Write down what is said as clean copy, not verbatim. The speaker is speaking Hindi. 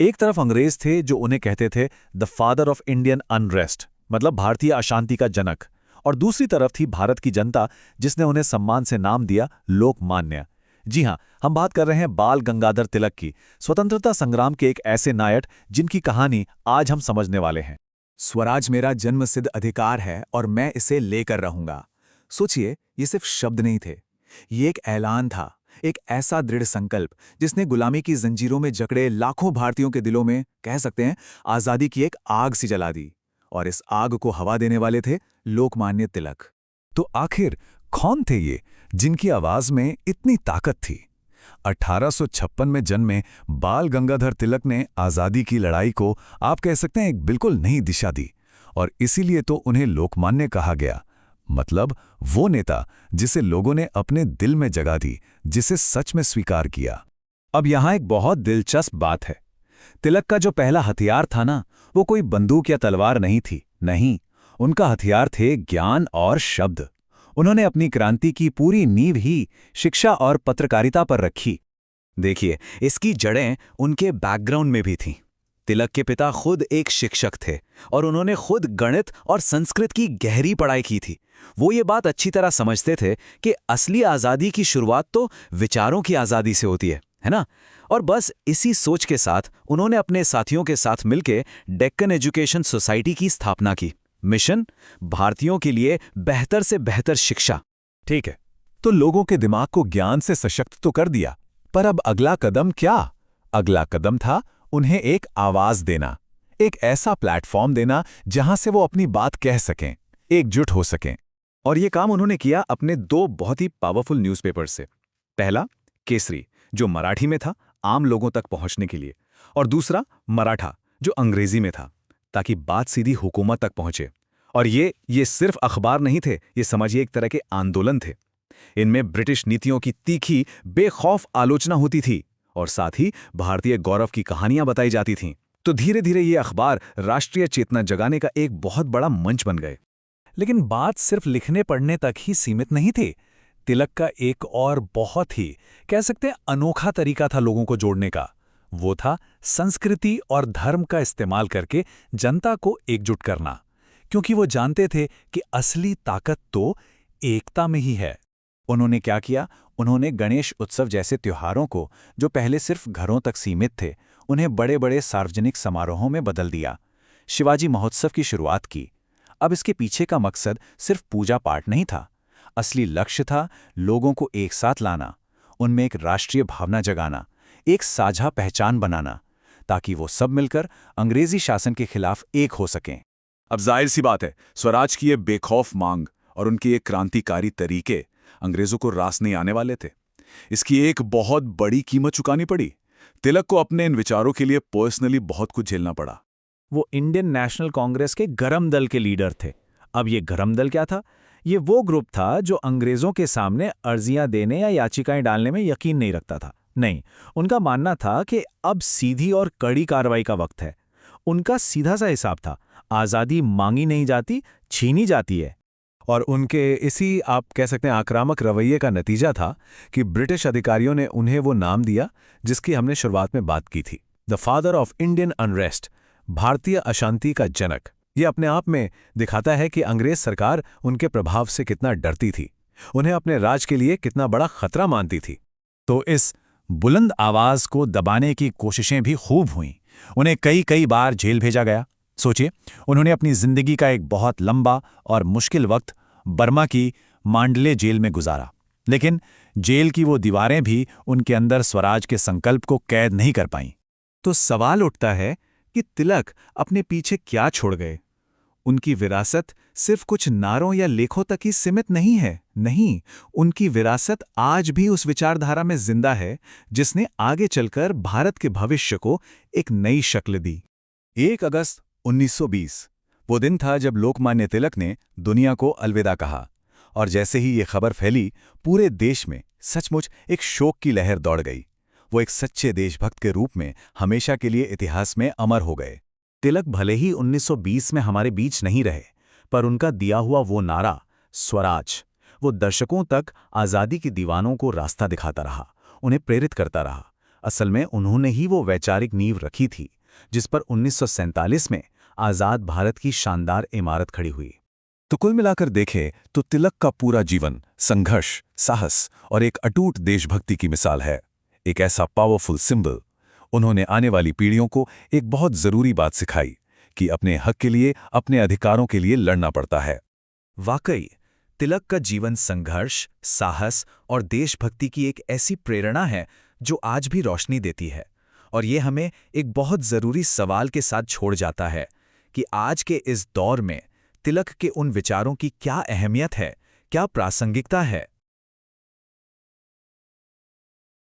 एक तरफ अंग्रेज थे जो उन्हें कहते थे the father of Indian unrest, मतलब भारतीय अशांति का जनक, और दूसरी तरफ थी भारत की जनता जिसने उन्हें सम्मान से नाम दिया लोकमान्य। जी हां, हम बात कर रहे हैं बाल गंगाधर तिलक की, स्वतंत्रता संग्राम के एक ऐसे नायक जिनकी कहानी आज हम समझने वाले हैं। स्वराज मेरा जन्मसिद्ध अधिकार है और मैं इसे लेकर रहूंगा। सोचिए, ये सिर्फ शब्द नहीं थे, ये एक ऐलान था, एक ऐसा दृढ़ संकल्प जिसने गुलामी की जंजीरों में जकड़े लाखों भारतीयों के दिलों में, कह सकते हैं, आजादी की एक आग सी जला दी। और इस आग को हवा देने वाले थे लोकमान्य तिलक। तो आखिर कौन थे ये जिनकी आवाज में इतनी ताकत थी? 1856 में जन्मे बाल गंगाधर तिलक ने आजादी की लड़ाई को, आप कह सकते हैं, एक बिल्कुल नई दिशा दी, और इसीलिए तो उन्हें लोकमान्य कहा गया। मतलब वो नेता जिसे लोगों ने अपने दिल में जगह दी, जिसे सच में स्वीकार किया। अब यहां एक बहुत दिलचस्प बात है। तिलक का जो पहला हथियार था ना, वो कोई बंदूक या तलवार नहीं थी। नहीं, उनका हथियार थे ज्ञान और शब्द। उन्होंने अपनी क्रांति की पूरी नींव ही शिक्षा और पत्रकारिता पर रखी। देखिए, इसकी जड़ें उनके बैकग्राउंड में भी थीं। तिलक के पिता खुद एक शिक्षक थे और उन्होंने खुद गणित और संस्कृत की गहरी पढ़ाई की थी। वो ये बात अच्छी तरह समझते थे कि असली आज़ादी की शुरुआत तो विचारों की आज़ादी से होती है ना? और बस इसी सोच के साथ उन्होंने अपने साथियों के साथ मिलकर डेक्कन एजुकेशन सोसाइटी की स्थापना की। मिशन, भारतीयों के लिए बेहतर से बेहतर शिक्षा। ठीक है, तो लोगों के दिमाग को ज्ञान से सशक्त तो कर दिया, पर अब अगला कदम क्या? अगला कदम था उन्हें एक आवाज देना, एक ऐसा प्लेटफॉर्म देना जहां से वो अपनी बात कह सकें, एकजुट हो सकें। और ये काम उन्होंने किया अपने दो बहुत ही पावरफुल न्यूज़पेपर से। पहला केसरी, जो मराठी में था आम लोगों तक पहुंचने के लिए, और दूसरा मराठा, जो अंग्रेजी में था, ताकि बात सीधी हुकूमत तक पहुंचे। और ये सिर्फ अखबार नहीं थे, ये समझिए एक तरह के आंदोलन थे। इनमें ब्रिटिश नीतियों की तीखी, बेखौफ आलोचना होती थी और साथ ही भारतीय गौरव की कहानियां बताई जाती थीं। तो धीरे धीरे ये अखबार राष्ट्रीय चेतना जगाने का एक बहुत बड़ा मंच बन गए। लेकिन बात सिर्फ लिखने पढ़ने तक ही सीमित नहीं थी। तिलक का एक और बहुत ही, कह सकते हैं, अनोखा तरीका था लोगों को जोड़ने का। वो था संस्कृति और धर्म का इस्तेमाल करके जनता को एकजुट करना, क्योंकि वो जानते थे कि असली ताकत तो एकता में ही है। उन्होंने क्या किया? उन्होंने गणेश उत्सव जैसे त्योहारों को, जो पहले सिर्फ घरों तक सीमित थे, उन्हें बड़े बड़े सार्वजनिक समारोहों में बदल दिया। शिवाजी महोत्सव की शुरुआत की। अब इसके पीछे का मकसद सिर्फ पूजा पाठ नहीं था। असली लक्ष्य था लोगों को एक साथ लाना, उनमें एक राष्ट्रीय भावना जगाना, एक साझा पहचान बनाना, ताकि वो सब मिलकर अंग्रेजी शासन के खिलाफ एक हो सकें। अब जाहिर सी बात है, स्वराज की ये बेखौफ मांग और उनके ये क्रांतिकारी तरीके अंग्रेजों को रास नहीं आने वाले थे। इसकी एक बहुत बड़ी कीमत चुकानी पड़ी। तिलक को अपने इन विचारों के लिए पर्सनली बहुत कुछ झेलना पड़ा। वो इंडियन नेशनल कांग्रेस के गरम दल के लीडर थे। अब ये गरम दल क्या था? ये वो ग्रुप था जो अंग्रेजों के सामने अर्जियां देने या याचिकाएं डालने में यकीन नहीं रखता था। नहीं, उनका मानना था कि अब सीधी और कड़ी कार्रवाई का वक्त है। उनका सीधा सा हिसाब था, आज़ादी मांगी नहीं जाती, छीनी जाती है। और उनके इसी, आप कह सकते हैं, आक्रामक रवैये का नतीजा था कि ब्रिटिश अधिकारियों ने उन्हें वो नाम दिया जिसकी हमने शुरुआत में बात की थी, the father of Indian unrest, भारतीय अशांति का जनक। ये अपने आप में दिखाता है कि अंग्रेज सरकार उनके प्रभाव से कितना डरती थी, उन्हें अपने राज के लिए कितना बड़ा खतरा मानती थी। तो इस बुलंद आवाज को दबाने की कोशिशें भी खूब हुईं। उन्हें कई कई बार जेल भेजा गया। सोचिए, उन्होंने अपनी जिंदगी का एक बहुत लंबा और मुश्किल वक्त बर्मा की मांडले जेल में गुजारा, लेकिन जेल की वो दीवारें भी उनके अंदर स्वराज के संकल्प को कैद नहीं कर पाईं। तो सवाल उठता है कि तिलक अपने पीछे क्या छोड़ गए? उनकी विरासत सिर्फ कुछ नारों या लेखों तक ही सीमित नहीं है। नहीं, उनकी विरासत आज भी उस विचारधारा में जिंदा है जिसने आगे चलकर भारत के भविष्य को एक नई शक्ल दी। 1 अगस्त 1920 वो दिन था जब लोकमान्य तिलक ने दुनिया को अलविदा कहा, और जैसे ही ये खबर फैली, पूरे देश में सचमुच एक शोक की लहर दौड़ गई। वो एक सच्चे देशभक्त के रूप में हमेशा के लिए इतिहास में अमर हो गए। तिलक भले ही 1920 में हमारे बीच नहीं रहे, पर उनका दिया हुआ वो नारा स्वराज, वो दर्शकों तक आज़ादी के दीवानों को रास्ता दिखाता रहा, उन्हें प्रेरित करता रहा। असल में उन्होंने ही वो वैचारिक नींव रखी थी जिस पर 1947 में आज़ाद भारत की शानदार इमारत खड़ी हुई। तो कुल मिलाकर देखें तो तिलक का पूरा जीवन संघर्ष, साहस और एक अटूट देशभक्ति की मिसाल है। एक ऐसा पावरफुल सिंबल। उन्होंने आने वाली पीढ़ियों को एक बहुत जरूरी बात सिखाई कि अपने हक के लिए, अपने अधिकारों के लिए लड़ना पड़ता है। वाकई तिलक का जीवन संघर्ष, साहस और देशभक्ति की एक ऐसी प्रेरणा है जो आज भी रोशनी देती है। और ये हमें एक बहुत ज़रूरी सवाल के साथ छोड़ जाता है कि आज के इस दौर में तिलक के उन विचारों की क्या अहमियत है, क्या प्रासंगिकता है।